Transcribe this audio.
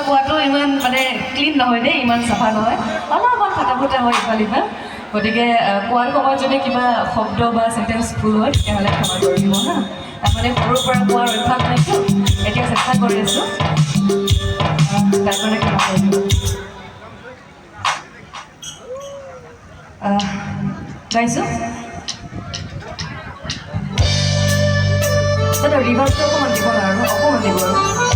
কোৱাটো ইমান মানে ক্লিন নহয় দেই, ইমান চাফা নহয়, অলপমান ফাটা ফুটা হয় ইফাল সিফাল। গতিকে কোৱাৰ সময়ত যদি কিবা শব্দ বা চেণ্টেঞ্চ ভুল হয় তেতিয়াহ'লে ক্ষমা কৰি দিব হা। তাৰমানে সৰুৰ পৰা কোৱাৰ অভ্যাস নাইতো, এতিয়া চেষ্টা কৰি আছোঁ, তাৰ কাৰণে ক্ষমা কৰি দিব। গাইছোঁ দাদা ৰিভাৰ্চটো অকণমান দিব আৰু অকণমান দিব আৰু